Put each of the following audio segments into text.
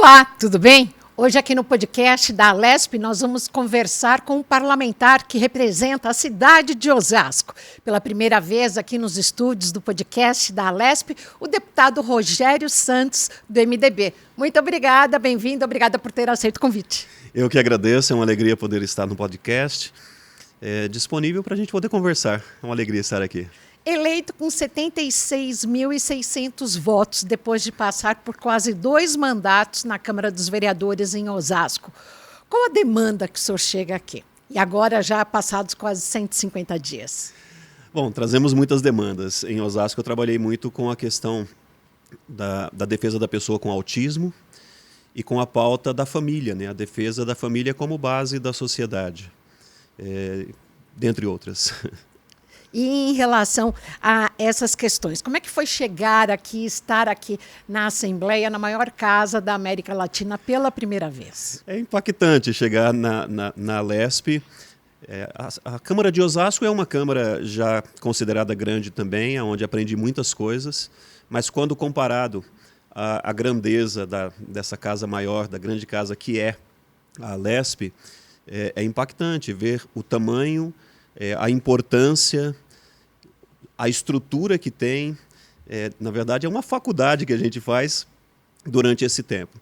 Olá, tudo bem? Hoje aqui no podcast da Alesp nós vamos conversar com um parlamentar que representa a cidade de Osasco. Pela primeira vez aqui nos estúdios do podcast da Alesp, o deputado Rogério Santos, do MDB. Muito obrigada, bem-vindo, obrigada por ter aceito o convite. Eu que agradeço, é uma alegria poder estar no podcast, disponível para a gente poder conversar. É uma alegria estar aqui. Eleito com 76.600 votos, depois de passar por quase 2 mandatos na Câmara dos Vereadores em Osasco. Qual a demanda que o senhor chega aqui? E agora já passados quase 150 dias. Bom, trazemos muitas demandas. Em Osasco eu trabalhei muito com a questão da defesa da pessoa com autismo e com a pauta da família, né? A defesa da família como base da sociedade, dentre outras. E em relação a essas questões, como é que foi chegar aqui, estar aqui na Assembleia, na maior casa da América Latina pela primeira vez? É impactante chegar na Alesp. A Câmara de Osasco é uma Câmara já considerada grande também, onde aprendi muitas coisas, mas quando comparado à grandeza dessa casa maior, da grande casa que é a Alesp, é impactante ver o tamanho, a importância, a estrutura que tem. Na verdade, é uma faculdade que a gente faz durante esse tempo.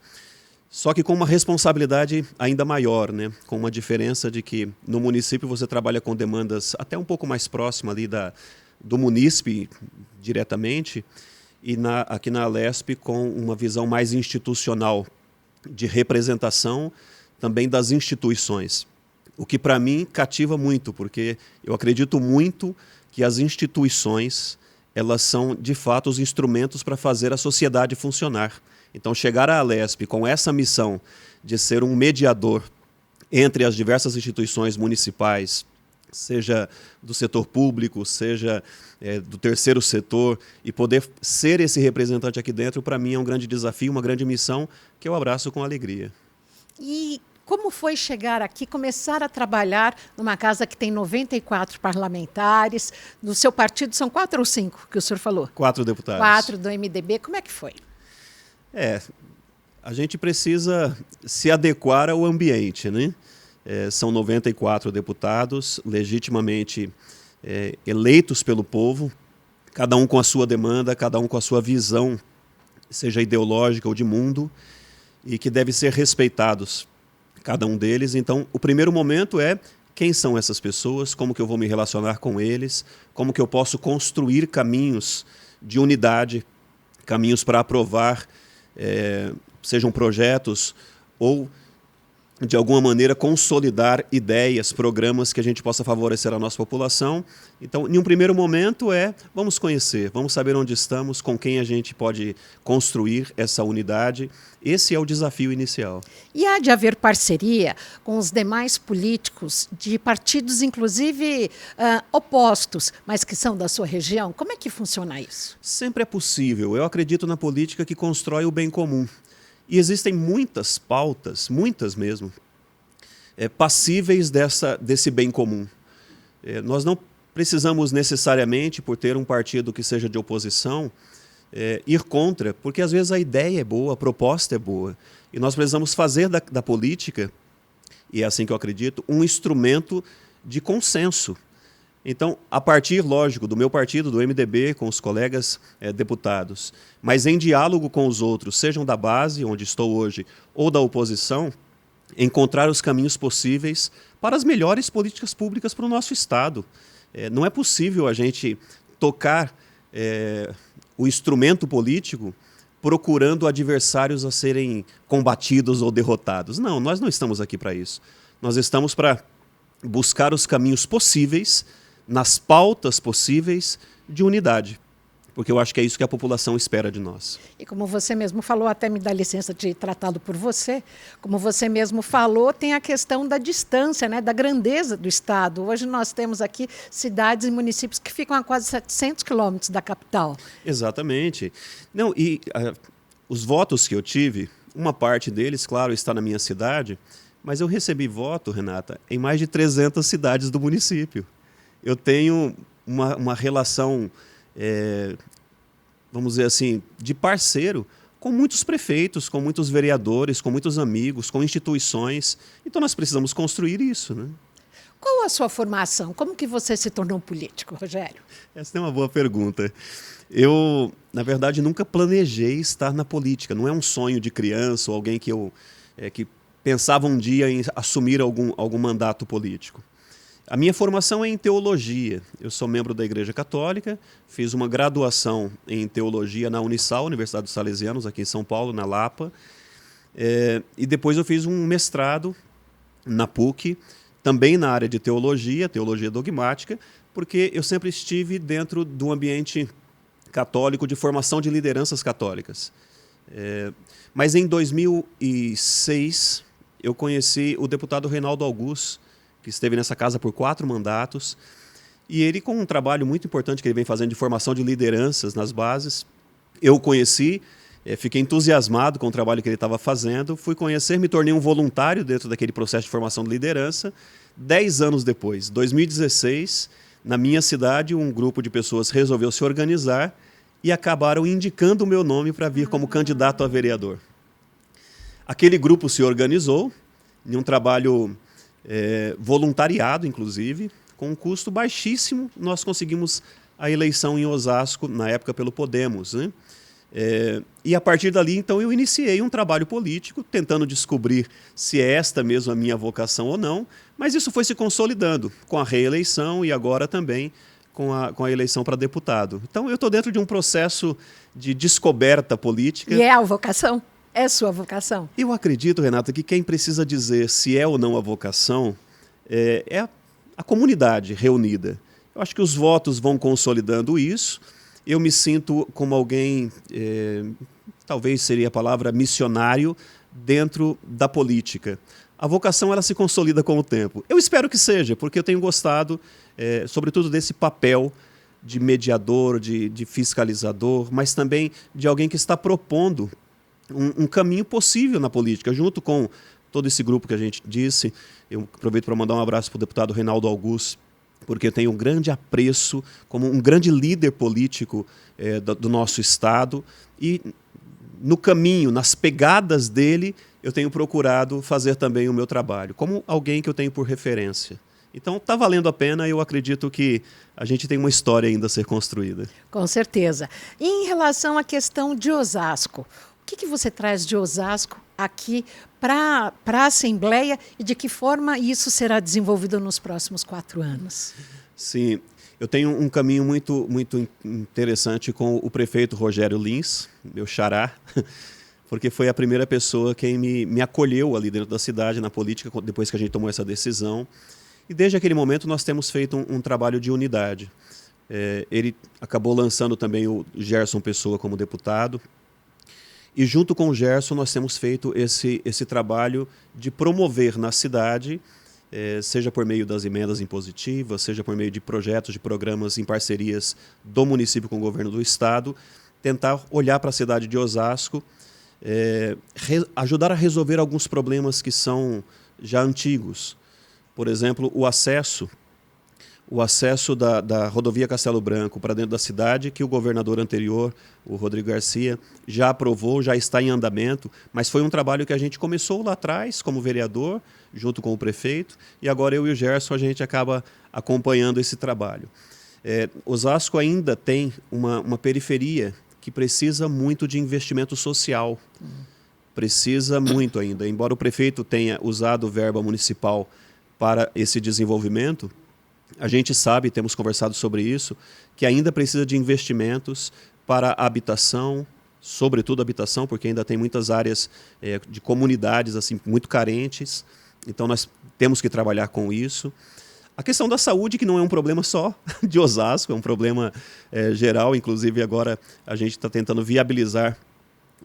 Só que com uma responsabilidade ainda maior, né? Com uma diferença de que no município você trabalha com demandas até um pouco mais próximas ali do munícipe diretamente, e aqui na Alesp com uma visão mais institucional, de representação também das instituições. O que para mim cativa muito, porque eu acredito muito que as instituições, elas são de fato os instrumentos para fazer a sociedade funcionar. Então chegar à Alesp com essa missão de ser um mediador entre as diversas instituições municipais, seja do setor público, seja do terceiro setor, e poder ser esse representante aqui dentro, para mim é um grande desafio, uma grande missão que eu abraço com alegria. E como foi chegar aqui, começar a trabalhar numa casa que tem 94 parlamentares, do seu partido são 4 ou 5 que o senhor falou? 4 deputados. 4 do MDB, como é que foi? A gente precisa se adequar ao ambiente, né? São 94 deputados, legitimamente eleitos pelo povo, cada um com a sua demanda, cada um com a sua visão, seja ideológica ou de mundo, e que devem ser respeitados, cada um deles. Então, o primeiro momento é quem são essas pessoas, como que eu vou me relacionar com eles, como que eu posso construir caminhos de unidade, caminhos para aprovar, sejam projetos ou, de alguma maneira, consolidar ideias, programas que a gente possa favorecer a nossa população. Então, em um primeiro momento vamos conhecer, vamos saber onde estamos, com quem a gente pode construir essa unidade. Esse é o desafio inicial. E há de haver parceria com os demais políticos de partidos, inclusive opostos, mas que são da sua região? Como é que funciona isso? Sempre é possível. Eu acredito na política que constrói o bem comum. E existem muitas pautas, muitas mesmo, passíveis desse bem comum. Nós não precisamos necessariamente, por ter um partido que seja de oposição, ir contra, porque às vezes a ideia é boa, a proposta é boa. E nós precisamos fazer da política, e é assim que eu acredito, um instrumento de consenso. Então, a partir, lógico, do meu partido, do MDB, com os colegas deputados, mas em diálogo com os outros, sejam da base, onde estou hoje, ou da oposição, encontrar os caminhos possíveis para as melhores políticas públicas para o nosso Estado. Não é possível a gente tocar o instrumento político procurando adversários a serem combatidos ou derrotados. Não, nós não estamos aqui para isso. Nós estamos para buscar os caminhos possíveis, nas pautas possíveis de unidade, porque eu acho que é isso que a população espera de nós. E como você mesmo falou, até me dá licença de tratá-lo por você, como você mesmo falou, tem a questão da distância, né, da grandeza do Estado. Hoje nós temos aqui cidades e municípios que ficam a quase 700 quilômetros da capital. Exatamente. Não, os votos que eu tive, uma parte deles, claro, está na minha cidade, mas eu recebi voto, Renata, em mais de 300 cidades do município. Eu tenho uma relação, vamos dizer assim, de parceiro com muitos prefeitos, com muitos vereadores, com muitos amigos, com instituições. Então nós precisamos construir isso, né? Qual a sua formação? Como que você se tornou político, Rogério? Essa é uma boa pergunta. Eu, na verdade, nunca planejei estar na política. Não é um sonho de criança ou alguém que pensava um dia em assumir algum mandato político. A minha formação é em teologia. Eu sou membro da Igreja Católica, fiz uma graduação em teologia na Unisal, Universidade dos Salesianos, aqui em São Paulo, na Lapa. E depois eu fiz um mestrado na PUC, também na área de teologia dogmática, porque eu sempre estive dentro do ambiente católico de formação de lideranças católicas. Mas em 2006, eu conheci o deputado Reinaldo Augusto, que esteve nessa casa por 4 mandatos, e ele, com um trabalho muito importante que ele vem fazendo de formação de lideranças nas bases, eu o conheci, fiquei entusiasmado com o trabalho que ele estava fazendo, fui conhecer, me tornei um voluntário dentro daquele processo de formação de liderança. 10 anos depois, 2016, na minha cidade, um grupo de pessoas resolveu se organizar e acabaram indicando o meu nome para vir como candidato a vereador. Aquele grupo se organizou em um trabalho voluntariado, inclusive, com um custo baixíssimo. Nós conseguimos a eleição em Osasco, na época pelo Podemos, né? E a partir dali, então, eu iniciei um trabalho político, tentando descobrir se é esta mesmo a minha vocação ou não, mas isso foi se consolidando com a reeleição e agora também com a eleição para deputado. Então, eu estou dentro de um processo de descoberta política. E é a vocação? É sua vocação? Eu acredito, Renata, que quem precisa dizer se é ou não a vocação é a comunidade reunida. Eu acho que os votos vão consolidando isso. Eu me sinto como alguém, talvez seria a palavra missionário, dentro da política. A vocação ela se consolida com o tempo. Eu espero que seja, porque eu tenho gostado, sobretudo, desse papel de mediador, de fiscalizador, mas também de alguém que está propondo um caminho possível na política, junto com todo esse grupo que a gente disse. Eu aproveito para mandar um abraço para o deputado Reinaldo Augusto, porque eu tenho um grande apreço como um grande líder político do nosso Estado, e no caminho, nas pegadas dele, eu tenho procurado fazer também o meu trabalho, como alguém que eu tenho por referência. Então, está valendo a pena, e eu acredito que a gente tem uma história ainda a ser construída. Com certeza. E em relação à questão de Osasco, o que você traz de Osasco aqui para a Assembleia e de que forma isso será desenvolvido nos próximos 4 anos? Sim, eu tenho um caminho muito interessante com o prefeito Rogério Lins, meu xará, porque foi a primeira pessoa quem me acolheu ali dentro da cidade, na política, depois que a gente tomou essa decisão. E desde aquele momento nós temos feito um trabalho de unidade. Ele acabou lançando também o Gerson Pessoa como deputado. E junto com o Gerson nós temos feito esse trabalho de promover na cidade, seja por meio das emendas impositivas, seja por meio de projetos, de programas em parcerias do município com o governo do estado, tentar olhar para a cidade de Osasco, ajudar a resolver alguns problemas que são já antigos. Por exemplo, o acesso da rodovia Castelo Branco para dentro da cidade, que o governador anterior, o Rodrigo Garcia, já aprovou, já está em andamento, mas foi um trabalho que a gente começou lá atrás como vereador, junto com o prefeito, e agora eu e o Gerson a gente acaba acompanhando esse trabalho. Osasco ainda tem uma periferia que precisa muito de investimento social, precisa muito ainda. Embora o prefeito tenha usado verba municipal para esse desenvolvimento, a gente sabe, temos conversado sobre isso, que ainda precisa de investimentos para a habitação, sobretudo habitação, porque ainda tem muitas áreas de comunidades assim, muito carentes, então nós temos que trabalhar com isso. A questão da saúde, que não é um problema só de Osasco, é um problema geral, inclusive agora a gente está tentando viabilizar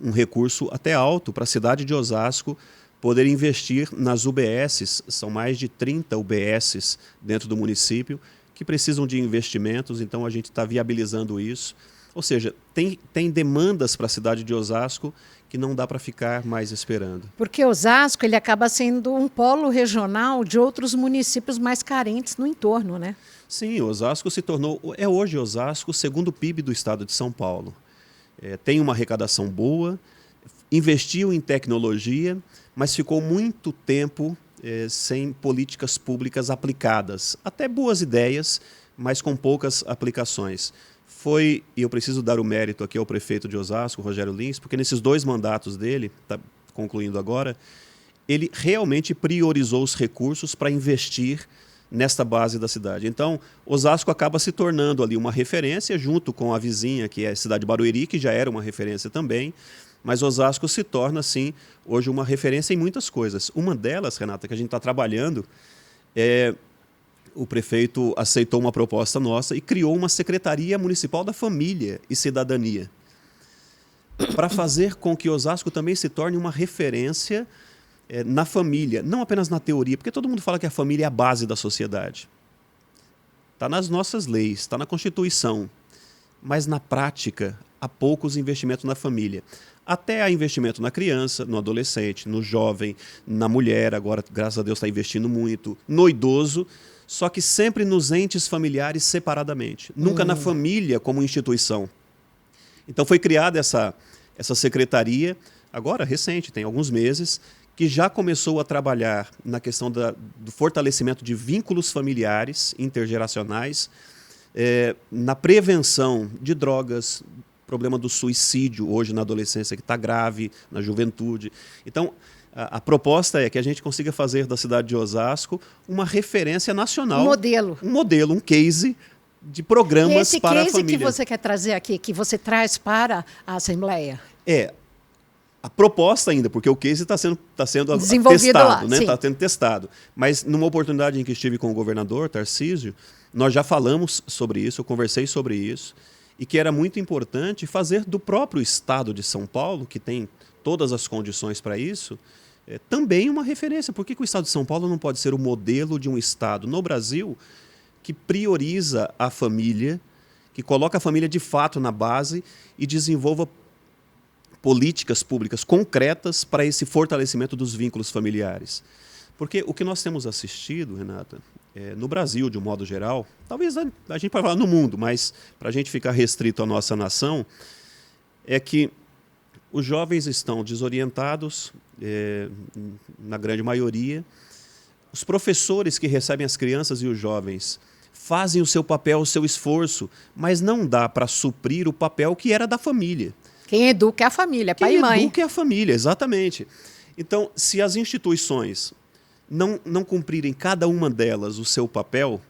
um recurso até alto para a cidade de Osasco poder investir nas UBSs, são mais de 30 UBSs dentro do município, que precisam de investimentos, então a gente está viabilizando isso. Ou seja, tem demandas para a cidade de Osasco que não dá para ficar mais esperando. Porque Osasco ele acaba sendo um polo regional de outros municípios mais carentes no entorno, né? Sim, Osasco se tornou, hoje Osasco o segundo PIB do estado de São Paulo. Tem uma arrecadação boa, investiu em tecnologia, mas ficou muito tempo sem políticas públicas aplicadas. Até boas ideias, mas com poucas aplicações. E eu preciso dar o mérito aqui ao prefeito de Osasco, Rogério Lins, porque nesses 2 mandatos dele, tá concluindo agora, ele realmente priorizou os recursos para investir nesta base da cidade. Então, Osasco acaba se tornando ali uma referência, junto com a vizinha, que é a cidade de Barueri, que já era uma referência também, mas Osasco se torna, sim, hoje uma referência em muitas coisas. Uma delas, Renata, que a gente está trabalhando, o prefeito aceitou uma proposta nossa e criou uma Secretaria Municipal da Família e Cidadania, para fazer com que Osasco também se torne uma referência na família, não apenas na teoria, porque todo mundo fala que a família é a base da sociedade. Está nas nossas leis, está na Constituição, mas na prática há poucos investimentos na família. Até há investimento na criança, no adolescente, no jovem, na mulher, agora, graças a Deus, está investindo muito, no idoso, só que sempre nos entes familiares separadamente, nunca na família como instituição. Então foi criada essa secretaria, agora recente, tem alguns meses, que já começou a trabalhar na questão do fortalecimento de vínculos familiares, intergeracionais, na prevenção de drogas, problema do suicídio hoje na adolescência, que está grave, na juventude. Então, a proposta é que a gente consiga fazer da cidade de Osasco uma referência nacional. Um modelo, um case de programas para a família. Esse case que você quer trazer aqui, que você traz para a Assembleia? A proposta ainda, porque o case está sendo desenvolvido testado, lá, está sendo testado. Mas numa oportunidade em que estive com o governador, Tarcísio, nós já falamos sobre isso, eu conversei sobre isso, e que era muito importante fazer do próprio Estado de São Paulo, que tem todas as condições para isso, também uma referência. Por que o Estado de São Paulo não pode ser o modelo de um Estado no Brasil que prioriza a família, que coloca a família de fato na base e desenvolva políticas públicas concretas para esse fortalecimento dos vínculos familiares? Porque o que nós temos assistido, Renata, no Brasil, de um modo geral, talvez a gente pode falar no mundo, mas para a gente ficar restrito à nossa nação, é que os jovens estão desorientados, na grande maioria. Os professores que recebem as crianças e os jovens fazem o seu papel, o seu esforço, mas não dá para suprir o papel que era da família. Quem educa é a família, pai e mãe. Quem educa é a família, exatamente. Então, se as instituições não cumprirem cada uma delas o seu papel,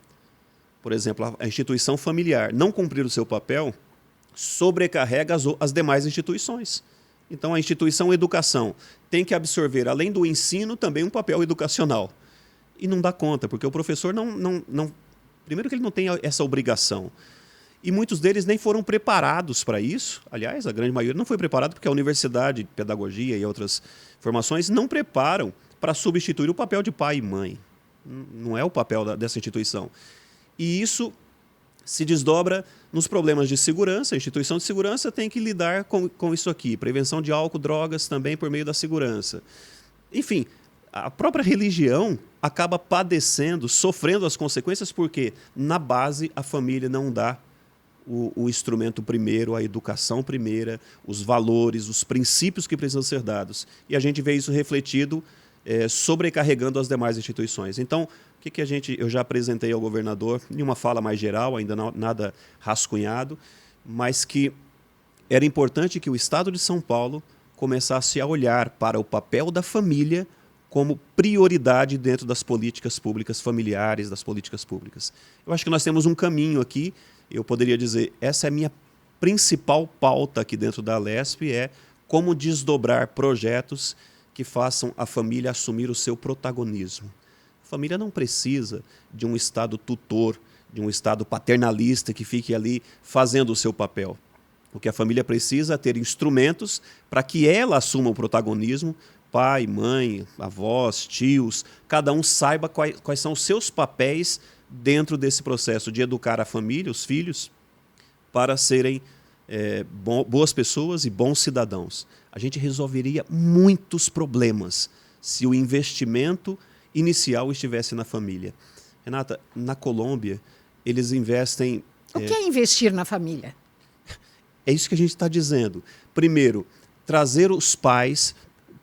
por exemplo, a instituição familiar não cumprir o seu papel, sobrecarrega as demais instituições. Então, a instituição educação tem que absorver, além do ensino, também um papel educacional. E não dá conta, porque o professor primeiro que ele não tem essa obrigação. E muitos deles nem foram preparados para isso. Aliás, a grande maioria não foi preparada porque a universidade de pedagogia e outras formações não preparam para substituir o papel de pai e mãe. Não é o papel dessa instituição. E isso se desdobra nos problemas de segurança. A instituição de segurança tem que lidar com isso aqui. Prevenção de álcool, drogas também por meio da segurança. Enfim, a própria religião acaba padecendo, sofrendo as consequências porque, na base, a família não dá o instrumento primeiro, a educação primeira, os valores, os princípios que precisam ser dados. E a gente vê isso refletido, sobrecarregando as demais instituições. Então, o que eu já apresentei ao governador, em uma fala mais geral, ainda nada rascunhado, mas que era importante que o Estado de São Paulo começasse a olhar para o papel da família como prioridade dentro das políticas públicas familiares, das políticas públicas. Eu acho que nós temos um caminho aqui. Eu poderia dizer, essa é a minha principal pauta aqui dentro da Alesp, é como desdobrar projetos que façam a família assumir o seu protagonismo. A família não precisa de um Estado tutor, de um Estado paternalista que fique ali fazendo o seu papel. O que a família precisa é ter instrumentos para que ela assuma o protagonismo, pai, mãe, avós, tios, cada um saiba quais são os seus papéis dentro desse processo de educar a família, os filhos, para serem boas pessoas e bons cidadãos. A gente resolveria muitos problemas se o investimento inicial estivesse na família. Renata, na Colômbia, eles investem... O que é investir na família? É isso que a gente está dizendo. Primeiro, trazer os pais...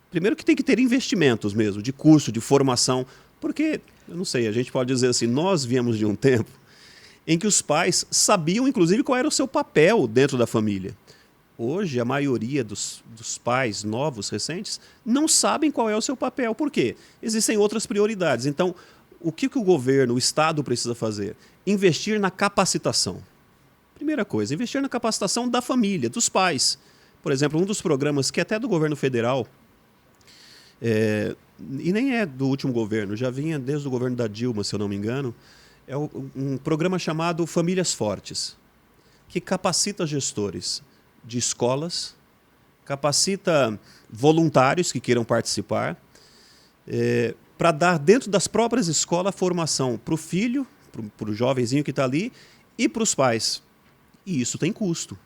Primeiro que tem que ter investimentos mesmo, de curso, de formação, porque, eu não sei, a gente pode dizer assim, nós viemos de um tempo em que os pais sabiam, inclusive, qual era o seu papel dentro da família. Hoje, a maioria dos pais novos, recentes, não sabem qual é o seu papel. Por quê? Existem outras prioridades. Então, o que o governo, o Estado precisa fazer? Investir na capacitação. Primeira coisa, investir na capacitação da família, dos pais. Por exemplo, um dos programas que até do governo federal, e nem é do último governo, já vinha desde o governo da Dilma, se eu não me engano, é um programa chamado Famílias Fortes, que capacita gestores de escolas, capacita voluntários que queiram participar, para dar dentro das próprias escolas formação para o filho, para o jovenzinho que está ali, e para os pais. E isso tem custo.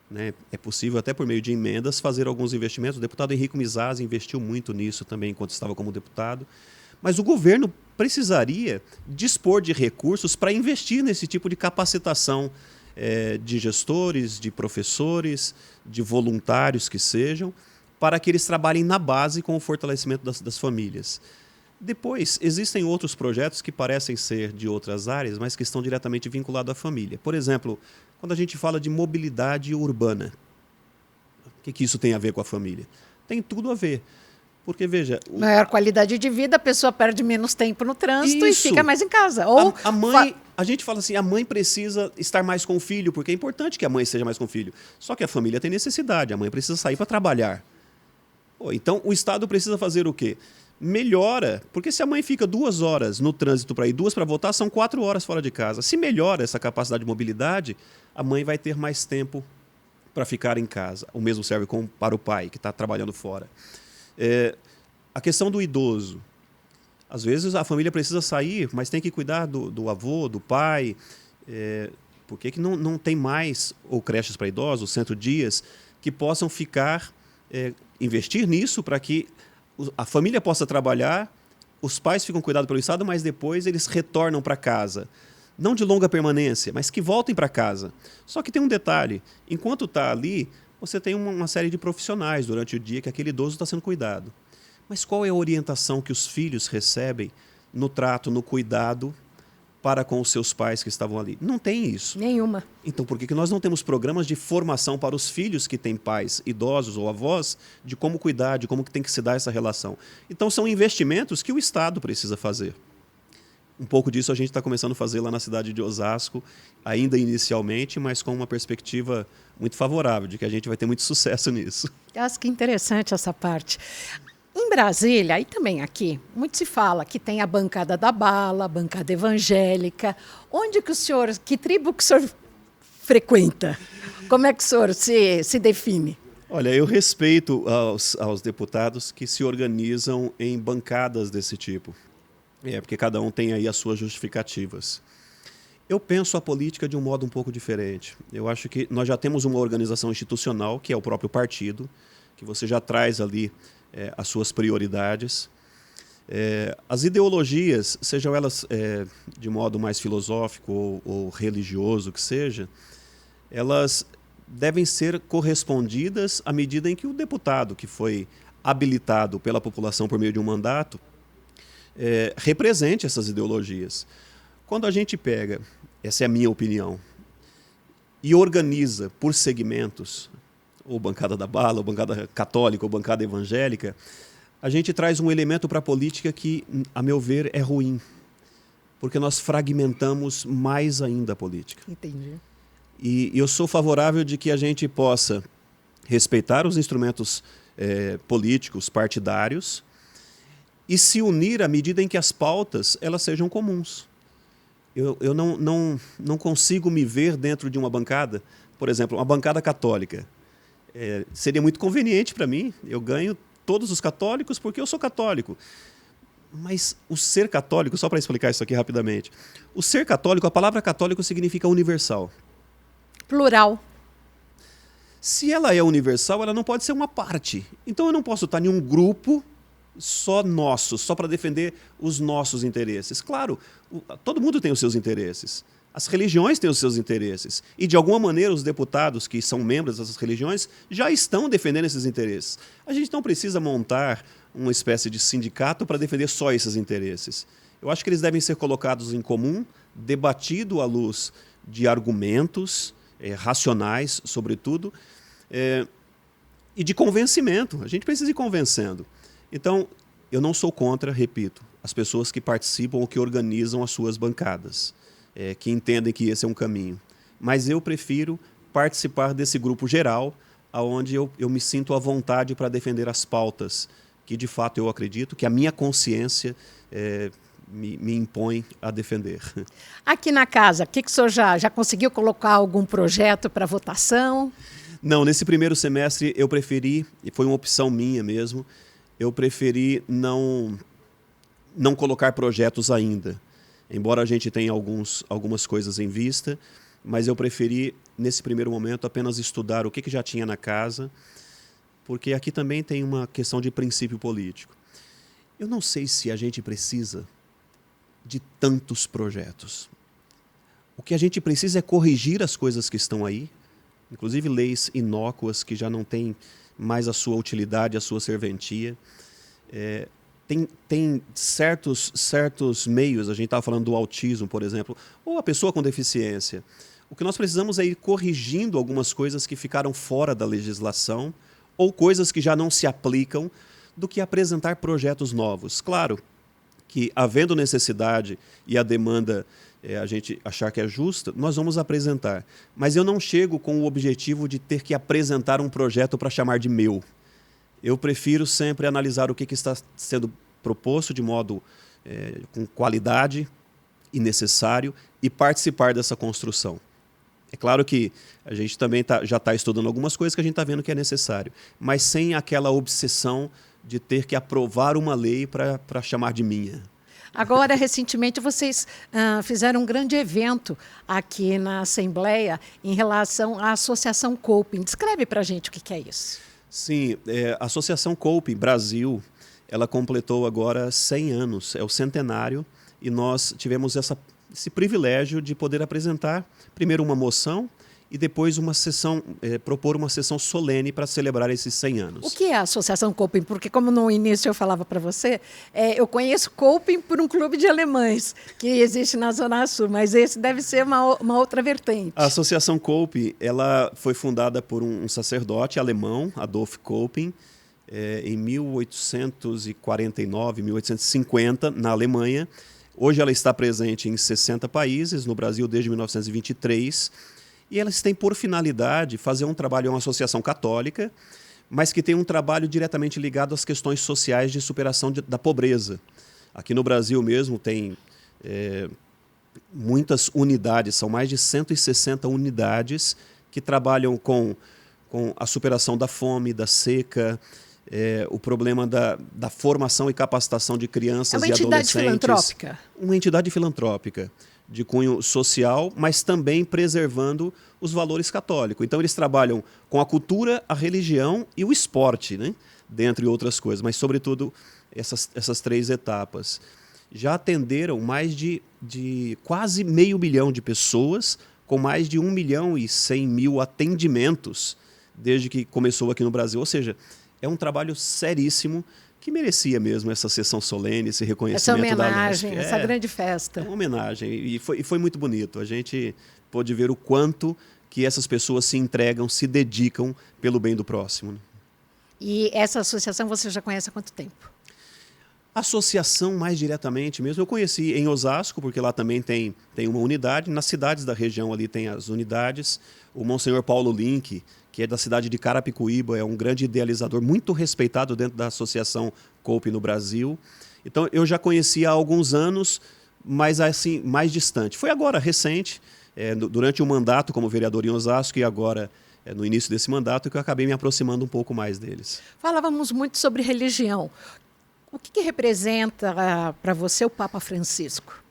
Né? É possível, até por meio de emendas, fazer alguns investimentos. O deputado Henrico Mizaz investiu muito nisso também, enquanto estava como deputado. Mas o governo precisaria dispor de recursos para investir nesse tipo de capacitação de gestores, de professores, de voluntários que sejam, para que eles trabalhem na base com o fortalecimento das famílias. Depois, existem outros projetos que parecem ser de outras áreas, mas que estão diretamente vinculados à família. Por exemplo, quando a gente fala de mobilidade urbana, o que isso tem a ver com a família? Tem tudo a ver. Porque, veja... Maior qualidade de vida, a pessoa perde menos tempo no trânsito e fica mais em casa. Ou a gente fala assim, a mãe precisa estar mais com o filho, porque é importante que a mãe esteja mais com o filho. Só que a família tem necessidade, a mãe precisa sair para trabalhar. Então, o Estado precisa fazer o quê? Melhora, porque se a mãe fica 2 horas no trânsito para ir, 2 para voltar, são 4 horas fora de casa. Se melhora essa capacidade de mobilidade, a mãe vai ter mais tempo para ficar em casa. O mesmo serve para o pai, que está trabalhando fora. A questão do idoso. Às vezes a família precisa sair, mas tem que cuidar do avô, do pai. Por que não tem mais ou creches para idosos, centro-dias, que possam ficar, investir nisso para que a família possa trabalhar, os pais ficam cuidados pelo Estado, mas depois eles retornam para casa. Não de longa permanência, mas que voltem para casa. Só que tem um detalhe, enquanto está ali, você tem uma série de profissionais durante o dia que aquele idoso está sendo cuidado. Mas qual é a orientação que os filhos recebem no trato, no cuidado para com os seus pais que estavam ali? Não tem isso. Nenhuma. Então, por que nós não temos programas de formação para os filhos que têm pais idosos ou avós de como cuidar, de como que tem que se dar essa relação? Então, são investimentos que o Estado precisa fazer. Um pouco disso a gente está começando a fazer lá na cidade de Osasco, ainda inicialmente, mas com uma perspectiva muito favorável, de que a gente vai ter muito sucesso nisso. Acho que interessante essa parte. Em Brasília, e também aqui, muito se fala que tem a bancada da bala, a bancada evangélica. Onde que o senhor, que tribo que o senhor frequenta? Como é que o senhor se define? Olha, eu respeito aos deputados que se organizam em bancadas desse tipo. Porque cada um tem aí as suas justificativas. Eu penso a política de um modo um pouco diferente. Eu acho que nós já temos uma organização institucional, que é o próprio partido, que você já traz ali as suas prioridades. As ideologias, sejam elas de modo mais filosófico ou religioso que seja, elas devem ser correspondidas à medida em que o deputado, que foi habilitado pela população por meio de um mandato, represente essas ideologias. Quando a gente pega, essa é a minha opinião, e organiza por segmentos, ou bancada da bala, ou bancada católica, ou bancada evangélica, a gente traz um elemento para a política que, a meu ver, é ruim. Porque nós fragmentamos mais ainda a política. Entendi. E eu sou favorável de que a gente possa respeitar os instrumentos políticos, partidários, e se unir à medida em que as pautas elas sejam comuns. Eu não consigo me ver dentro de uma bancada, por exemplo, uma bancada católica. Seria muito conveniente para mim, eu ganho todos os católicos porque eu sou católico. Mas o ser católico, só para explicar isso aqui rapidamente, o ser católico, a palavra católico significa universal. Plural. Se ela é universal, ela não pode ser uma parte. Então eu não posso estar em um grupo só nosso, só para defender os nossos interesses. Claro, todo mundo tem os seus interesses. As religiões têm os seus interesses. E, de alguma maneira, os deputados que são membros dessas religiões já estão defendendo esses interesses. A gente não precisa montar uma espécie de sindicato para defender só esses interesses. Eu acho que eles devem ser colocados em comum, debatido à luz de argumentos racionais, sobretudo, e de convencimento. A gente precisa ir convencendo. Então, eu não sou contra, repito, as pessoas que participam ou que organizam as suas bancadas, que entendem que esse é um caminho. Mas eu prefiro participar desse grupo geral, onde eu me sinto à vontade para defender as pautas que, de fato, eu acredito, que a minha consciência me impõe a defender. Aqui na casa, o que o senhor já conseguiu colocar algum projeto para votação? Não, nesse primeiro semestre eu preferi, e foi uma opção minha mesmo, eu preferi não colocar projetos ainda. Embora a gente tenha algumas coisas em vista, mas eu preferi, nesse primeiro momento, apenas estudar o que já tinha na casa, porque aqui também tem uma questão de princípio político. Eu não sei se a gente precisa de tantos projetos. O que a gente precisa é corrigir as coisas que estão aí, inclusive leis inócuas que já não têm mais a sua utilidade, a sua serventia. Tem certos meios, a gente estava falando do autismo, por exemplo, ou a pessoa com deficiência. O que nós precisamos é ir corrigindo algumas coisas que ficaram fora da legislação ou coisas que já não se aplicam, do que apresentar projetos novos. Claro que, havendo necessidade e a demanda a gente achar que é justa, nós vamos apresentar. Mas eu não chego com o objetivo de ter que apresentar um projeto para chamar de meu. Eu prefiro sempre analisar o que está sendo proposto de modo com qualidade e necessário e participar dessa construção. É claro que a gente também já está estudando algumas coisas que a gente está vendo que é necessário, mas sem aquela obsessão de ter que aprovar uma lei para chamar de minha. Agora, recentemente, vocês fizeram um grande evento aqui na Assembleia em relação à Associação Coping. Descreve para a gente o que é isso. Sim, a Associação Coping Brasil, ela completou agora 100 anos, é o centenário, e nós tivemos esse privilégio de poder apresentar primeiro uma moção e depois uma sessão, propor uma sessão solene para celebrar esses 100 anos. O que é a Associação Coping? Porque, como no início eu falava para você, eu conheço Coping por um clube de alemães que existe na Zona Sul, mas esse deve ser uma outra vertente. A Associação Coping, ela foi fundada por um sacerdote alemão, Adolf Coping, em 1849, 1850, na Alemanha. Hoje ela está presente em 60 países, no Brasil desde 1923, e elas têm por finalidade fazer um trabalho, é uma associação católica, mas que tem um trabalho diretamente ligado às questões sociais de superação da pobreza. Aqui no Brasil mesmo tem muitas unidades, são mais de 160 unidades que trabalham com a superação da fome, da seca, o problema da formação e capacitação de crianças e adolescentes. É uma entidade filantrópica? Uma entidade filantrópica, de cunho social, mas também preservando os valores católicos. Então, eles trabalham com a cultura, a religião e o esporte, né? Dentre outras coisas, mas, sobretudo, essas três etapas. Já atenderam mais de quase 500 mil de pessoas, com mais de 1.100.000 atendimentos desde que começou aqui no Brasil. Ou seja, é um trabalho seríssimo que merecia mesmo essa sessão solene, esse reconhecimento da homenagem, da LESP. Essa grande festa. É uma homenagem e foi muito bonito. A gente pôde ver o quanto que essas pessoas se entregam, se dedicam pelo bem do próximo. E essa associação você já conhece há quanto tempo? Associação mais diretamente mesmo, eu conheci em Osasco, porque lá também tem uma unidade. Nas cidades da região ali tem as unidades. O Monsenhor Paulo Link, que é da cidade de Carapicuíba, é um grande idealizador, muito respeitado dentro da Associação Coping no Brasil. Então, eu já conhecia há alguns anos, mas assim, mais distante. Foi agora, recente, durante o mandato como vereador em Osasco e agora, no início desse mandato, que eu acabei me aproximando um pouco mais deles. Falávamos muito sobre religião. O que representa para você o Papa Francisco?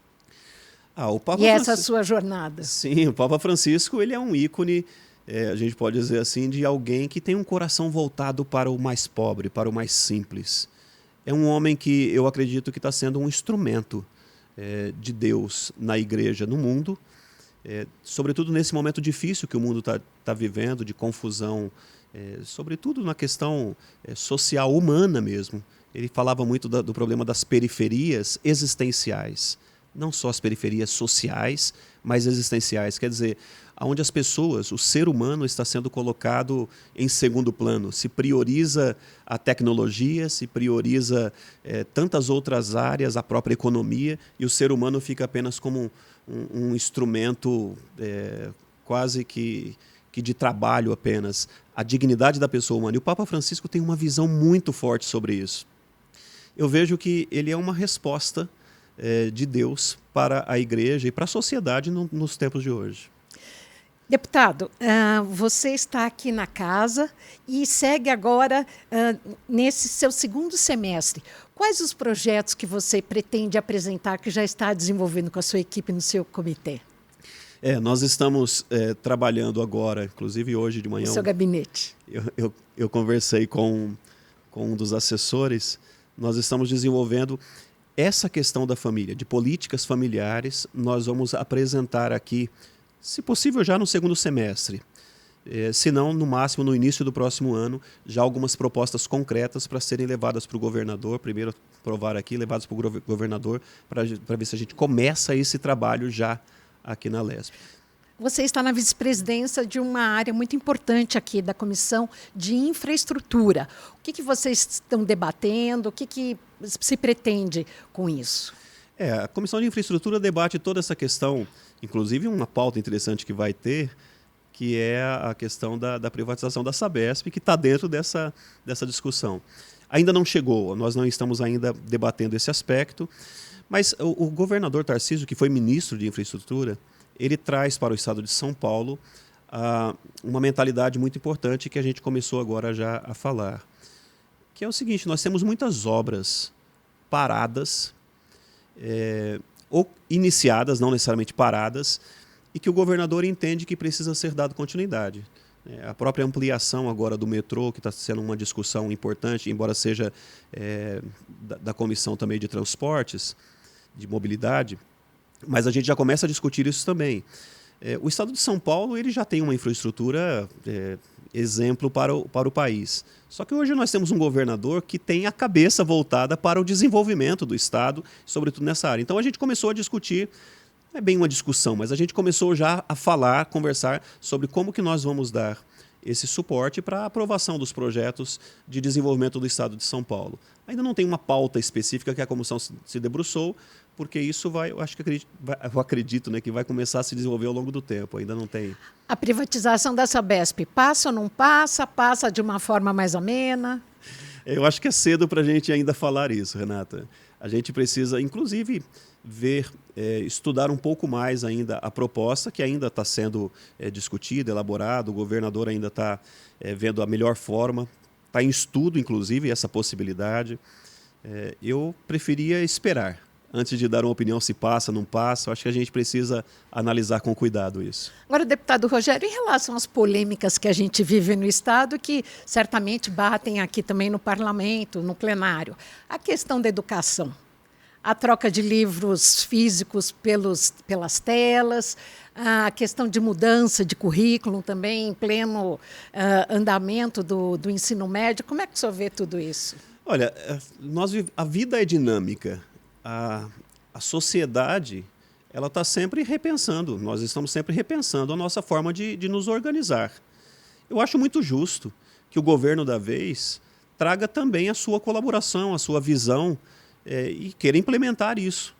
O Papa essa sua jornada? Sim, o Papa Francisco ele é um ícone, a gente pode dizer assim, de alguém que tem um coração voltado para o mais pobre, para o mais simples. É um homem que eu acredito que está sendo um instrumento de Deus na igreja, no mundo, sobretudo nesse momento difícil que o mundo está vivendo, de confusão, sobretudo na questão social, humana mesmo. Ele falava muito do problema das periferias existenciais, não só as periferias sociais, mas existenciais. Quer dizer, onde as pessoas, o ser humano está sendo colocado em segundo plano. Se prioriza a tecnologia, se prioriza tantas outras áreas, a própria economia, e o ser humano fica apenas como um instrumento quase que de trabalho apenas. A dignidade da pessoa humana. E o Papa Francisco tem uma visão muito forte sobre isso. Eu vejo que ele é uma resposta de Deus para a igreja e para a sociedade nos tempos de hoje. Deputado, você está aqui na casa e segue agora nesse seu segundo semestre. Quais os projetos que você pretende apresentar, que já está desenvolvendo com a sua equipe no seu comitê? Nós estamos trabalhando agora, inclusive hoje de manhã. No seu gabinete. Eu conversei com um dos assessores. Nós estamos desenvolvendo essa questão da família, de políticas familiares. Nós vamos apresentar aqui, se possível, já no segundo semestre. Se não, no máximo, no início do próximo ano, já algumas propostas concretas para serem levadas para o governador, primeiro aprovar aqui, levadas para o governador, para ver se a gente começa esse trabalho já aqui na LESP. Você está na vice-presidência de uma área muito importante aqui da Comissão de Infraestrutura. O que vocês estão debatendo? O que se pretende com isso? A Comissão de Infraestrutura debate toda essa questão, inclusive uma pauta interessante que vai ter, que é a questão da privatização da Sabesp, que está dentro dessa discussão. Ainda não chegou, nós não estamos ainda debatendo esse aspecto, mas o governador Tarcísio, que foi ministro de Infraestrutura, ele traz para o estado de São Paulo uma mentalidade muito importante que a gente começou agora já a falar, que é o seguinte: nós temos muitas obras paradas, ou iniciadas, não necessariamente paradas, e que o governador entende que precisa ser dado continuidade. A própria ampliação agora do metrô, que está sendo uma discussão importante, embora seja da Comissão também de Transportes, de Mobilidade, mas a gente já começa a discutir isso também. O estado de São Paulo ele já tem uma infraestrutura exemplo para o país. Só que hoje nós temos um governador que tem a cabeça voltada para o desenvolvimento do estado, sobretudo nessa área. Então a gente começou a discutir, não é bem uma discussão, mas a gente começou já a falar, conversar sobre como que nós vamos dar esse suporte para a aprovação dos projetos de desenvolvimento do estado de São Paulo. Ainda não tem uma pauta específica que a comissão se debruçou, porque isso eu acredito, né, que vai começar a se desenvolver ao longo do tempo. Ainda não tem. A privatização da Sabesp passa ou não passa? Passa de uma forma mais amena? Eu acho que é cedo para a gente ainda falar isso, Renata. A gente precisa, inclusive, estudar um pouco mais ainda a proposta, que ainda está sendo discutida, elaborada. O governador ainda está vendo a melhor forma. Está em estudo, inclusive, essa possibilidade. Eu preferia esperar. Antes de dar uma opinião se passa, não passa, eu acho que a gente precisa analisar com cuidado isso. Agora, deputado Rogério, em relação às polêmicas que a gente vive no Estado, que certamente batem aqui também no Parlamento, no plenário, a questão da educação, a troca de livros físicos pelas telas, a questão de mudança de currículo também em pleno andamento do ensino médio, como é que o senhor vê tudo isso? Olha, a vida é dinâmica. A sociedade ela está sempre repensando, nós estamos sempre repensando a nossa forma de nos organizar. Eu acho muito justo que o governo da vez traga também a sua colaboração, a sua visão e queira implementar isso.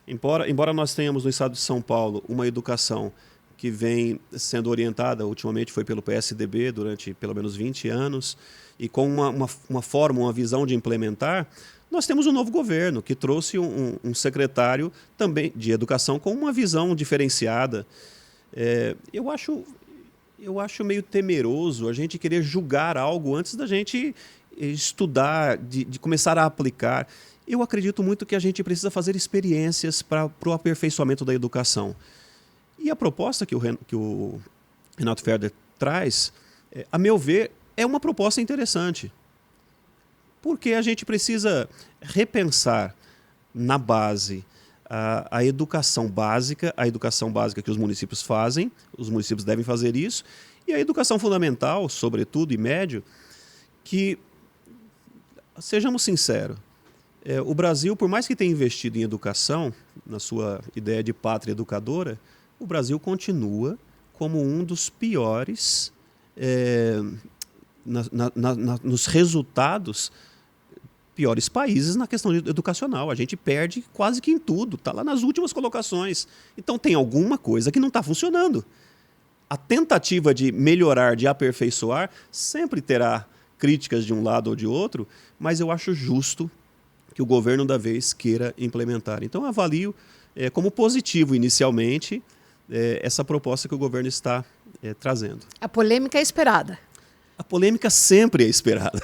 Embora nós tenhamos no estado de São Paulo uma educação que vem sendo orientada, ultimamente foi pelo PSDB durante pelo menos 20 anos, e com uma forma, uma visão de implementar, nós temos um novo governo que trouxe um secretário também de educação com uma visão diferenciada. Eu acho meio temeroso a gente querer julgar algo antes da gente estudar, de começar a aplicar. Eu acredito muito que a gente precisa fazer experiências para o aperfeiçoamento da educação. E a proposta que o Renato Feder traz, a meu ver, é uma proposta interessante. Porque a gente precisa repensar na base a educação básica que os municípios fazem, os municípios devem fazer isso, e a educação fundamental, sobretudo, e médio, que, sejamos sinceros, o Brasil, por mais que tenha investido em educação, na sua ideia de pátria educadora, o Brasil continua como um dos piores nos resultados, piores países na questão educacional. A gente perde quase que em tudo, está lá nas últimas colocações. Então tem alguma coisa que não está funcionando. A tentativa de melhorar, de aperfeiçoar, sempre terá críticas de um lado ou de outro, mas eu acho justo que o governo da vez queira implementar. Então eu avalio como positivo inicialmente essa proposta que o governo está trazendo. A polêmica é esperada. A polêmica sempre é esperada,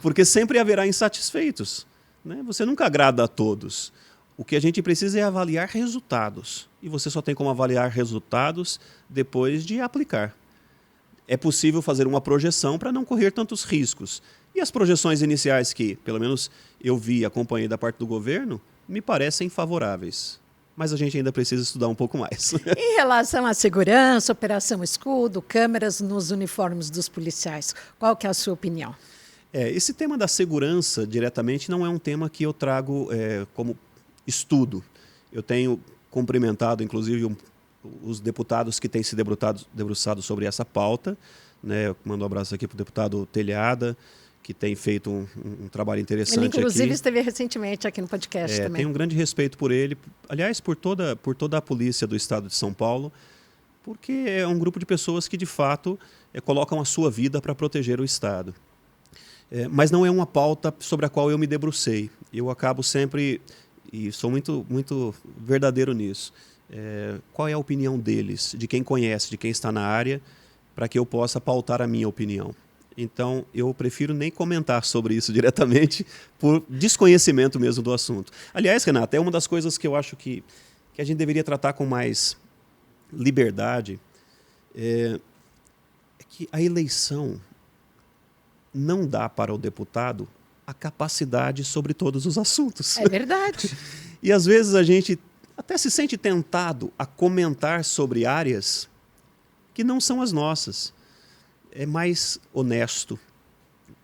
porque sempre haverá insatisfeitos, né? Você nunca agrada a todos. O que a gente precisa é avaliar resultados. E você só tem como avaliar resultados depois de aplicar. É possível fazer uma projeção para não correr tantos riscos. E as projeções iniciais que, pelo menos, eu vi e acompanhei da parte do governo, me parecem favoráveis. Mas a gente ainda precisa estudar um pouco mais. Em relação à segurança, Operação Escudo, câmeras nos uniformes dos policiais, qual que é a sua opinião? Esse tema da segurança, diretamente, não é um tema que eu trago como estudo. Eu tenho cumprimentado, inclusive, os deputados que têm se debruçado sobre essa pauta, né? Eu mando um abraço aqui para o deputado Telhada, que tem feito um trabalho interessante. Ele, inclusive, aqui. Esteve recentemente aqui no podcast também. Tenho um grande respeito por ele, aliás, por toda a polícia do estado de São Paulo, porque é um grupo de pessoas que, de fato, colocam a sua vida para proteger o estado. Mas não é uma pauta sobre a qual eu me debrucei. Eu acabo sempre, e sou muito verdadeiro nisso, qual é a opinião deles, de quem conhece, de quem está na área, para que eu possa pautar a minha opinião. Então, eu prefiro nem comentar sobre isso diretamente, por desconhecimento mesmo do assunto. Aliás, Renata, é uma das coisas que eu acho que a gente deveria tratar com mais liberdade, é que a eleição não dá para o deputado a capacidade sobre todos os assuntos. É verdade. E, às vezes, a gente até se sente tentado a comentar sobre áreas que não são as nossas. É mais honesto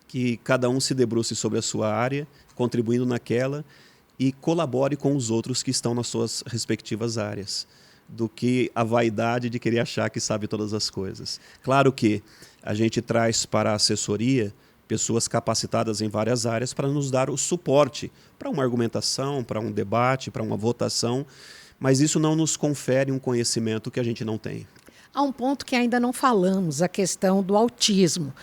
que cada um se debruce sobre a sua área, contribuindo naquela, e colabore com os outros que estão nas suas respectivas áreas, do que a vaidade de querer achar que sabe todas as coisas. Claro que a gente traz para a assessoria pessoas capacitadas em várias áreas para nos dar o suporte para uma argumentação, para um debate, para uma votação, mas isso não nos confere um conhecimento que a gente não tem. Há um ponto que ainda não falamos, a questão do autismo.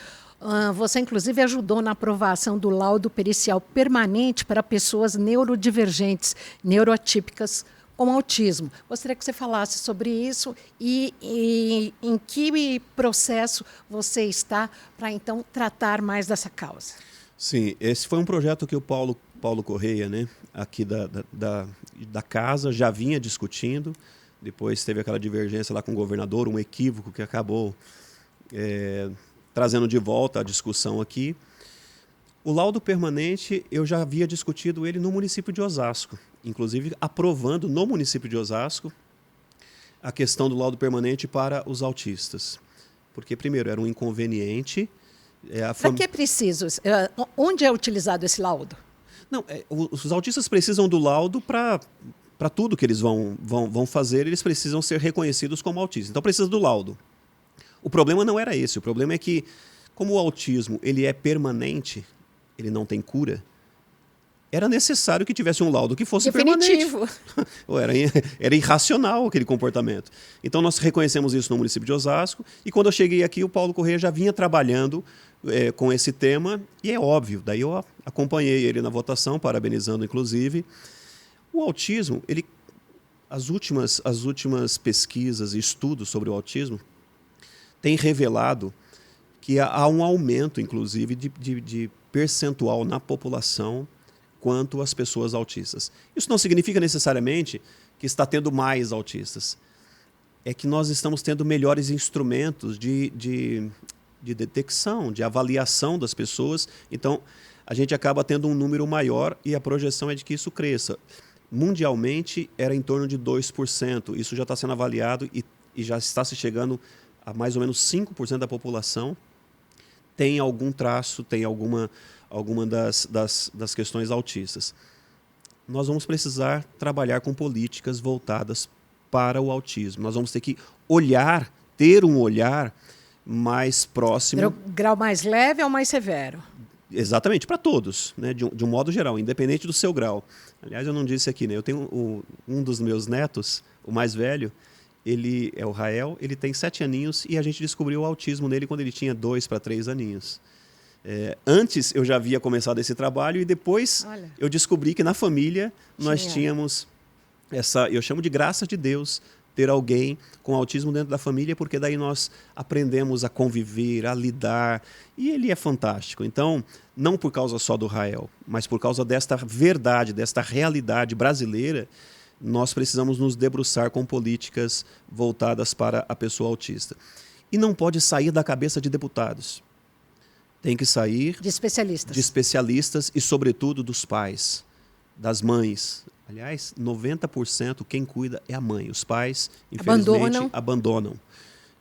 Você, inclusive, ajudou na aprovação do laudo pericial permanente para pessoas neurodivergentes, neuroatípicas com autismo. Gostaria que você falasse sobre isso e em que processo você está para, então, tratar mais dessa causa. Sim, esse foi um projeto que o Paulo Correia, né, aqui da casa, já vinha discutindo. Depois teve aquela divergência lá com o governador, um equívoco que acabou trazendo de volta a discussão aqui. O laudo permanente, eu já havia discutido ele no município de Osasco, inclusive aprovando no município de Osasco a questão do laudo permanente para os autistas. Porque, primeiro, era um inconveniente. Para que é preciso? Onde é utilizado esse laudo? Não, os autistas precisam do laudo para tudo que eles vão fazer, eles precisam ser reconhecidos como autistas. Então, precisa do laudo. O problema não era esse. O problema é que, como o autismo ele é permanente, ele não tem cura, era necessário que tivesse um laudo que fosse definitivo. Permanente. Era irracional aquele comportamento. Então, nós reconhecemos isso no município de Osasco. E, quando eu cheguei aqui, o Paulo Correia já vinha trabalhando com esse tema. E é óbvio, daí eu acompanhei ele na votação, parabenizando, inclusive. O autismo, as últimas pesquisas e estudos sobre o autismo têm revelado que há um aumento, inclusive, de percentual na população quanto às pessoas autistas. Isso não significa necessariamente que está tendo mais autistas. É que nós estamos tendo melhores instrumentos de detecção, de avaliação das pessoas. Então, a gente acaba tendo um número maior e a projeção é de que isso cresça. mundialmente era em torno de 2%. Isso já está sendo avaliado e já está se chegando a mais ou menos 5% da população tem algum traço, tem alguma das questões autistas. Nós vamos precisar trabalhar com políticas voltadas para o autismo. Nós vamos ter que ter um olhar mais próximo. Grau mais leve ou mais severo? Exatamente, para todos, né? De um modo geral, independente do seu grau. Aliás, eu não disse aqui, né? Eu tenho um dos meus netos, o mais velho, ele é o Rael, ele tem 7 aninhos e a gente descobriu o autismo nele quando ele tinha 2 para 3 aninhos. Antes eu já havia começado esse trabalho e depois eu descobri que na família nós tínhamos eu chamo de graça de Deus, ter alguém com autismo dentro da família, porque daí nós aprendemos a conviver, a lidar, e ele é fantástico. Então, não por causa só do Rael, mas por causa desta verdade, desta realidade brasileira, nós precisamos nos debruçar com políticas voltadas para a pessoa autista. E não pode sair da cabeça de deputados. Tem que sair de especialistas e, sobretudo, dos pais, das mães. Aliás, 90% quem cuida é a mãe. Os pais, infelizmente, abandonam.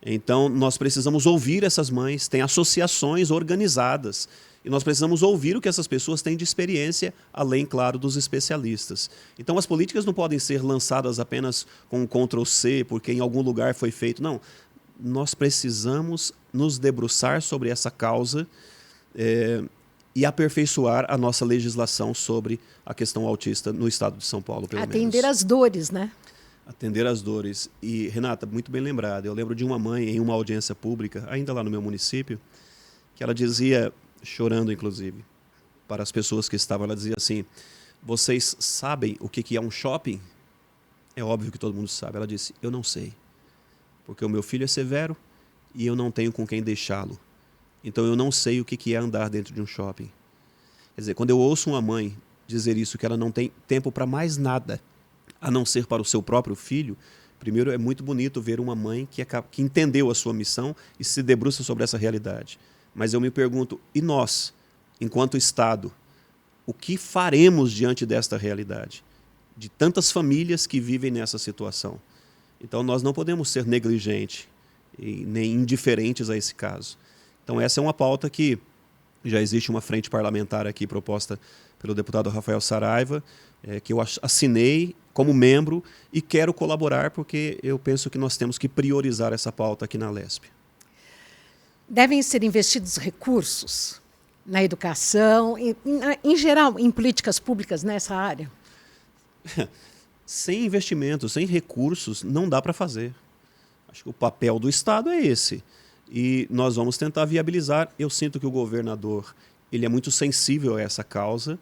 Então, nós precisamos ouvir essas mães. Tem associações organizadas. E nós precisamos ouvir o que essas pessoas têm de experiência, além, claro, dos especialistas. Então, as políticas não podem ser lançadas apenas com um Ctrl+C, porque em algum lugar foi feito. Não. Nós precisamos nos debruçar sobre essa causa e aperfeiçoar a nossa legislação sobre a questão autista no estado de São Paulo, pelo menos. Atender as dores, né? Atender as dores. E, Renata, muito bem lembrada, eu lembro de uma mãe em uma audiência pública, ainda lá no meu município, que ela dizia, chorando inclusive, para as pessoas que estavam, ela dizia assim: vocês sabem o que é um shopping? É óbvio que todo mundo sabe. Ela disse: eu não sei, porque o meu filho é severo e eu não tenho com quem deixá-lo. Então eu não sei o que é andar dentro de um shopping. Quer dizer, quando eu ouço uma mãe dizer isso, que ela não tem tempo para mais nada, a não ser para o seu próprio filho, primeiro é muito bonito ver uma mãe que entendeu a sua missão e se debruça sobre essa realidade. Mas eu me pergunto, e nós, enquanto Estado, o que faremos diante desta realidade? De tantas famílias que vivem nessa situação. Então nós não podemos ser negligentes e nem indiferentes a esse caso. Então essa é uma pauta que já existe uma frente parlamentar aqui proposta pelo deputado Rafael Saraiva, que eu assinei como membro e quero colaborar porque eu penso que nós temos que priorizar essa pauta aqui na LESP. Devem ser investidos recursos na educação, em geral, em políticas públicas nessa área? Sem investimento, sem recursos, não dá para fazer. Acho que o papel do Estado é esse. E nós vamos tentar viabilizar. Eu sinto que o governador ele é muito sensível a essa causa.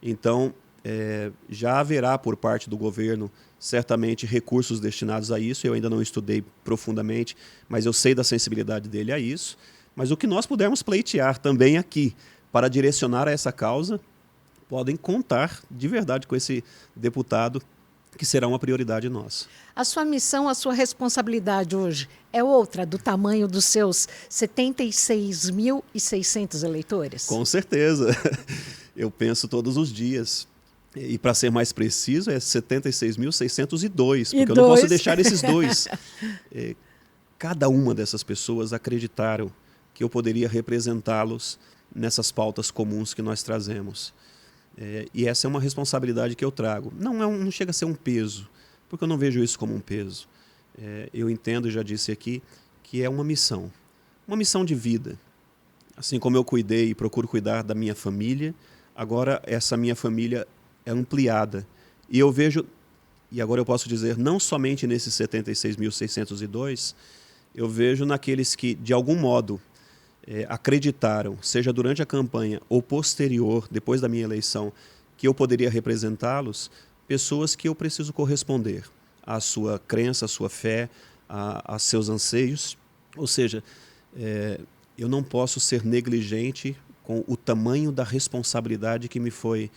Então, já haverá por parte do governo, certamente, recursos destinados a isso. Eu ainda não estudei profundamente, mas eu sei da sensibilidade dele a isso. Mas o que nós pudermos pleitear também aqui para direcionar a essa causa, podem contar de verdade com esse deputado, que será uma prioridade nossa. A sua missão, a sua responsabilidade hoje é outra, do tamanho dos seus 76.600 eleitores? Com certeza. Eu penso todos os dias. E, para ser mais preciso, é 76.602, porque eu não posso deixar esses dois. Cada uma dessas pessoas acreditaram que eu poderia representá-los nessas pautas comuns que nós trazemos. E essa é uma responsabilidade que eu trago. Não chega a ser um peso, porque eu não vejo isso como um peso. Eu entendo, já disse aqui, que é uma missão de vida. Assim como eu cuidei e procuro cuidar da minha família, agora essa minha família é ampliada. E eu vejo, e agora eu posso dizer, não somente nesses 76.602, eu vejo naqueles que, de algum modo, acreditaram, seja durante a campanha ou posterior, depois da minha eleição, que eu poderia representá-los, pessoas que eu preciso corresponder à sua crença, à sua fé, a seus anseios. Ou seja, eu não posso ser negligente com o tamanho da responsabilidade que me foi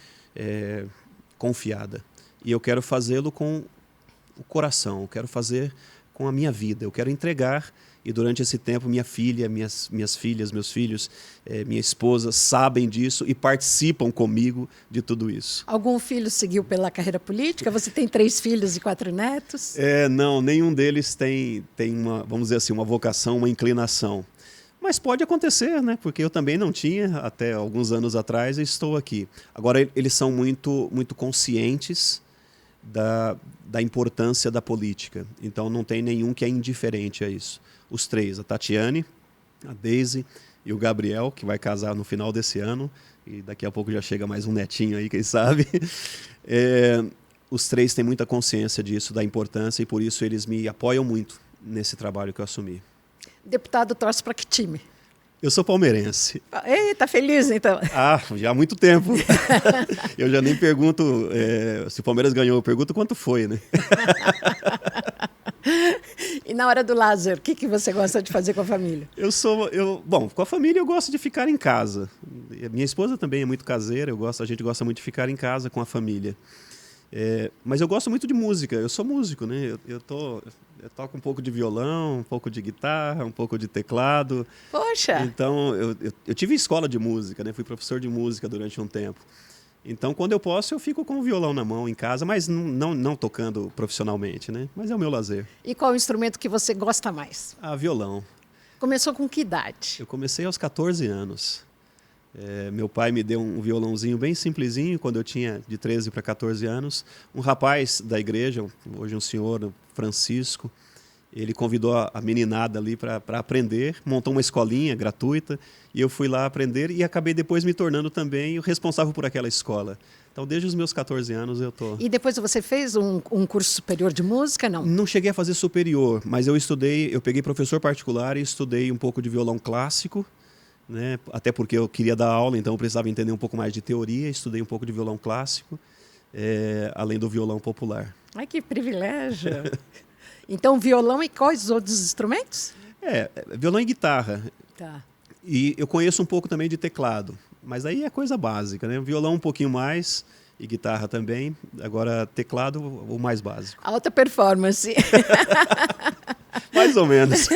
confiada. E eu quero fazê-lo com o coração, eu quero fazer com a minha vida. Eu quero entregar, e durante esse tempo minha filha, minhas filhas, meus filhos, minha esposa sabem disso e participam comigo de tudo isso. Algum filho seguiu pela carreira política? Você tem 3 filhos e 4 netos? Não, nenhum deles tem uma, vamos dizer assim, uma vocação, uma inclinação. Mas pode acontecer, né? Porque eu também não tinha até alguns anos atrás e estou aqui. Agora, eles são muito, muito conscientes da importância da política. Então, não tem nenhum que é indiferente a isso. Os 3, a Tatiane, a Deise e o Gabriel, que vai casar no final desse ano. E daqui a pouco já chega mais um netinho aí, quem sabe. Os 3 têm muita consciência disso, da importância, e por isso eles me apoiam muito nesse trabalho que eu assumi. Deputado torce para que time? Eu sou palmeirense. Eita, feliz então. Já há muito tempo. Eu já nem pergunto se o Palmeiras ganhou, eu pergunto quanto foi, né? E na hora do lazer, o que você gosta de fazer com a família? Bom, com a família eu gosto de ficar em casa. Minha esposa também é muito caseira, a gente gosta muito de ficar em casa com a família. Mas eu gosto muito de música, eu sou músico, né? Eu toco um pouco de violão, um pouco de guitarra, um pouco de teclado. Poxa! Então, eu tive escola de música, né? Fui professor de música durante um tempo. Então, quando eu posso, eu fico com o violão na mão em casa, mas não tocando profissionalmente, né? Mas é o meu lazer. E qual o instrumento que você gosta mais? Violão. Começou com que idade? Eu comecei aos 14 anos. Meu pai me deu um violãozinho bem simplesinho quando eu tinha de 13 para 14 anos. Um rapaz da igreja, hoje um senhor, Francisco, ele convidou a meninada ali para aprender, montou uma escolinha gratuita e eu fui lá aprender e acabei depois me tornando também o responsável por aquela escola. Então, desde os meus 14 anos eu estou... E depois você fez um curso superior de música, não? Não cheguei a fazer superior, mas eu peguei professor particular e estudei um pouco de violão clássico, né? Até porque eu queria dar aula, então eu precisava entender um pouco mais de teoria, estudei um pouco de violão clássico, além do violão popular. Ai, que privilégio! Então, violão e quais outros instrumentos? Violão e guitarra. Tá. E eu conheço um pouco também de teclado, mas aí é coisa básica, né? Violão um pouquinho mais e guitarra também. Agora, teclado, o mais básico. Alta performance. Mais ou menos.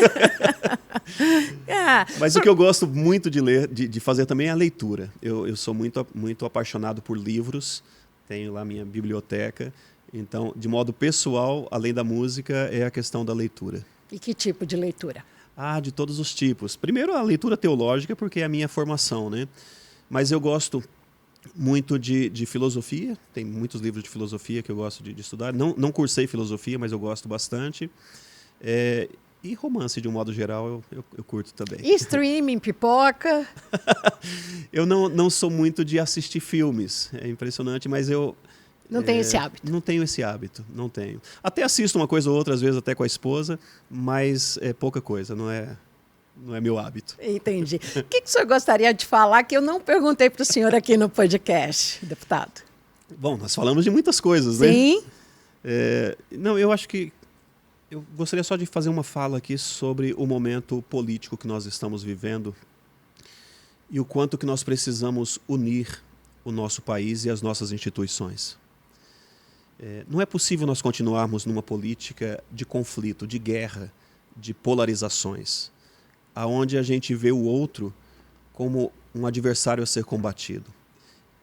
Mas o que eu gosto muito de ler, de fazer também é a leitura. Eu sou muito, muito apaixonado por livros, tenho lá minha biblioteca. Então, de modo pessoal, além da música, é a questão da leitura. E que tipo de leitura? De todos os tipos. Primeiro, a leitura teológica, porque é a minha formação, né? Mas eu gosto muito de filosofia, tem muitos livros de filosofia que eu gosto de estudar. Não cursei filosofia, mas eu gosto bastante. E romance, de um modo geral, eu curto também. E streaming, pipoca? Eu não sou muito de assistir filmes, é impressionante, mas eu... Não tem esse hábito? Não tenho esse hábito, não tenho. Até assisto uma coisa ou outra, às vezes até com a esposa, mas é pouca coisa, não é meu hábito. Entendi. O que o senhor gostaria de falar que eu não perguntei para o senhor aqui no podcast, deputado? Bom, nós falamos de muitas coisas, né? Sim. Eu acho que eu gostaria só de fazer uma fala aqui sobre o momento político que nós estamos vivendo e o quanto que nós precisamos unir o nosso país e as nossas instituições. Não é possível nós continuarmos numa política de conflito, de guerra, de polarizações, aonde a gente vê o outro como um adversário a ser combatido.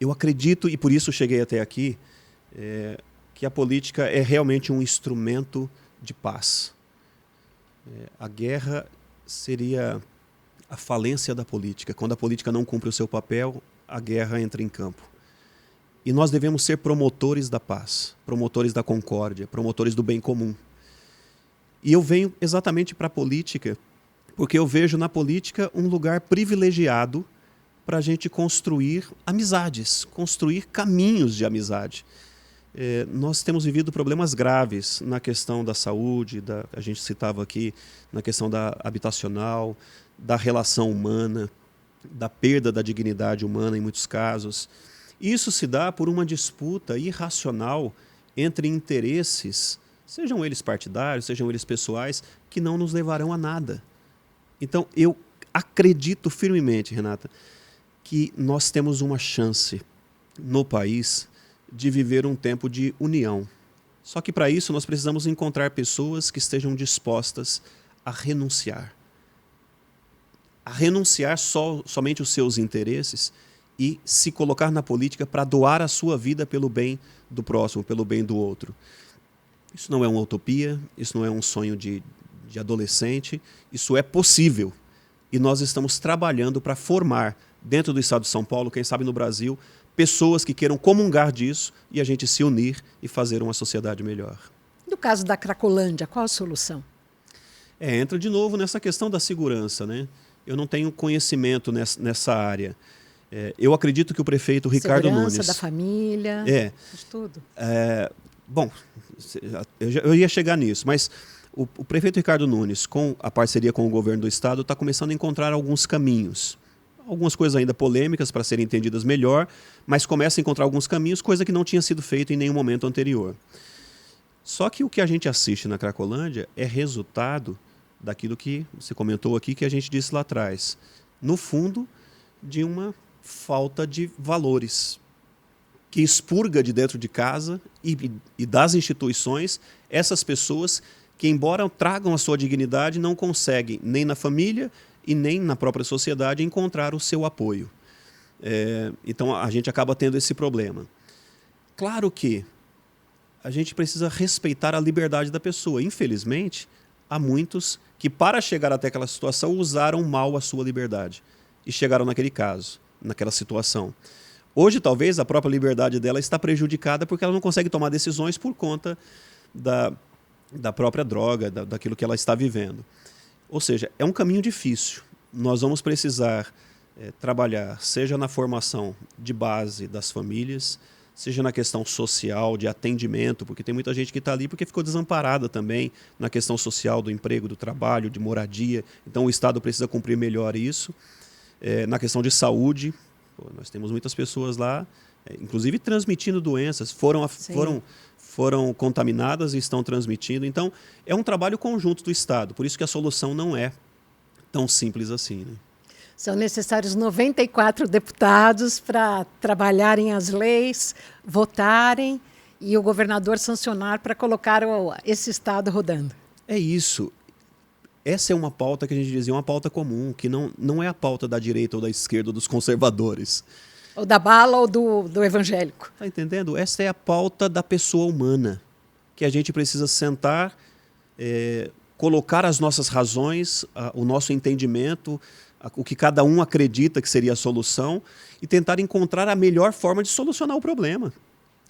Eu acredito, e por isso cheguei até aqui, que a política é realmente um instrumento de paz. A guerra seria a falência da política. Quando a política não cumpre o seu papel, a guerra entra em campo. E nós devemos ser promotores da paz, promotores da concórdia, promotores do bem comum. E eu venho exatamente para a política, porque eu vejo na política um lugar privilegiado para a gente construir amizades, construir caminhos de amizade. Nós temos vivido problemas graves na questão da saúde, a gente citava aqui, na questão da habitacional, da relação humana, da perda da dignidade humana em muitos casos. Isso se dá por uma disputa irracional entre interesses, sejam eles partidários, sejam eles pessoais, que não nos levarão a nada. Então, eu acredito firmemente, Renata, que nós temos uma chance no país de viver um tempo de união, Só que para isso nós precisamos encontrar pessoas que estejam dispostas a renunciar. A renunciar somente os seus interesses e se colocar na política para doar a sua vida pelo bem do próximo, pelo bem do outro. Isso não é uma utopia, isso não é um sonho de adolescente, isso é possível. E nós estamos trabalhando para formar, dentro do estado de São Paulo, quem sabe no Brasil, pessoas que queiram comungar disso e a gente se unir e fazer uma sociedade melhor. No caso da Cracolândia, qual a solução? Entra de novo nessa questão da segurança, né? Eu não tenho conhecimento nessa área. Eu acredito que o prefeito Ricardo Nunes... Segurança da família, de tudo. Bom, eu ia chegar nisso, mas o prefeito Ricardo Nunes, com a parceria com o governo do estado, está começando a encontrar alguns caminhos. Algumas coisas ainda polêmicas para serem entendidas melhor, mas começa a encontrar alguns caminhos, coisa que não tinha sido feito em nenhum momento anterior. Só que o que a gente assiste na Cracolândia é resultado daquilo que você comentou aqui, que a gente disse lá atrás. No fundo, de uma falta de valores, que expurga de dentro de casa e das instituições essas pessoas que, embora tragam a sua dignidade, não conseguem, nem na família e nem na própria sociedade, encontrar o seu apoio. Então, a gente acaba tendo esse problema. Claro que a gente precisa respeitar a liberdade da pessoa. Infelizmente, há muitos que, para chegar até aquela situação, usaram mal a sua liberdade e chegaram naquele caso, naquela situação. Hoje, talvez, a própria liberdade dela está prejudicada porque ela não consegue tomar decisões por conta da própria droga, daquilo que ela está vivendo. Ou seja, é um caminho difícil. Nós vamos precisar trabalhar, seja na formação de base das famílias, seja na questão social, de atendimento, porque tem muita gente que está ali porque ficou desamparada também na questão social do emprego, do trabalho, de moradia. Então, o Estado precisa cumprir melhor isso. Na questão de saúde, nós temos muitas pessoas lá, inclusive transmitindo doenças, foram contaminadas e estão transmitindo. Então, é um trabalho conjunto do Estado, por isso que a solução não é tão simples assim, né? São necessários 94 deputados para trabalharem as leis, votarem e o governador sancionar para colocar esse Estado rodando. É isso. Essa é uma pauta que a gente dizia, uma pauta comum, que não é a pauta da direita ou da esquerda ou dos conservadores. Ou da bala ou do evangélico. Está entendendo? Essa é a pauta da pessoa humana, que a gente precisa sentar, colocar as nossas razões, o nosso entendimento, o que cada um acredita que seria a solução e tentar encontrar a melhor forma de solucionar o problema.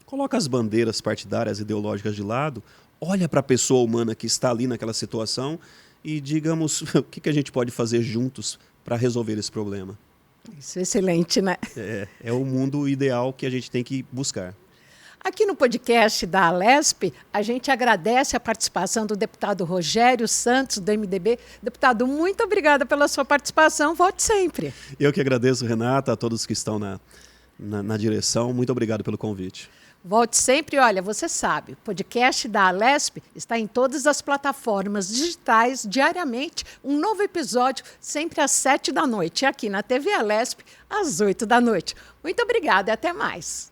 Coloca as bandeiras partidárias ideológicas de lado, olha para a pessoa humana que está ali naquela situação e digamos o que a gente pode fazer juntos para resolver esse problema. Isso é excelente, né? É o mundo ideal que a gente tem que buscar. Aqui no podcast da Alesp, a gente agradece a participação do deputado Rogério Santos, do MDB. Deputado, muito obrigada pela sua participação. Volte sempre. Eu que agradeço, Renata, a todos que estão na direção. Muito obrigado pelo convite. Volte sempre. Olha, você sabe, o podcast da Alesp está em todas as plataformas digitais, diariamente. Um novo episódio, sempre às 7 da noite. E aqui na TV Alesp, às 8 da noite. Muito obrigada e até mais.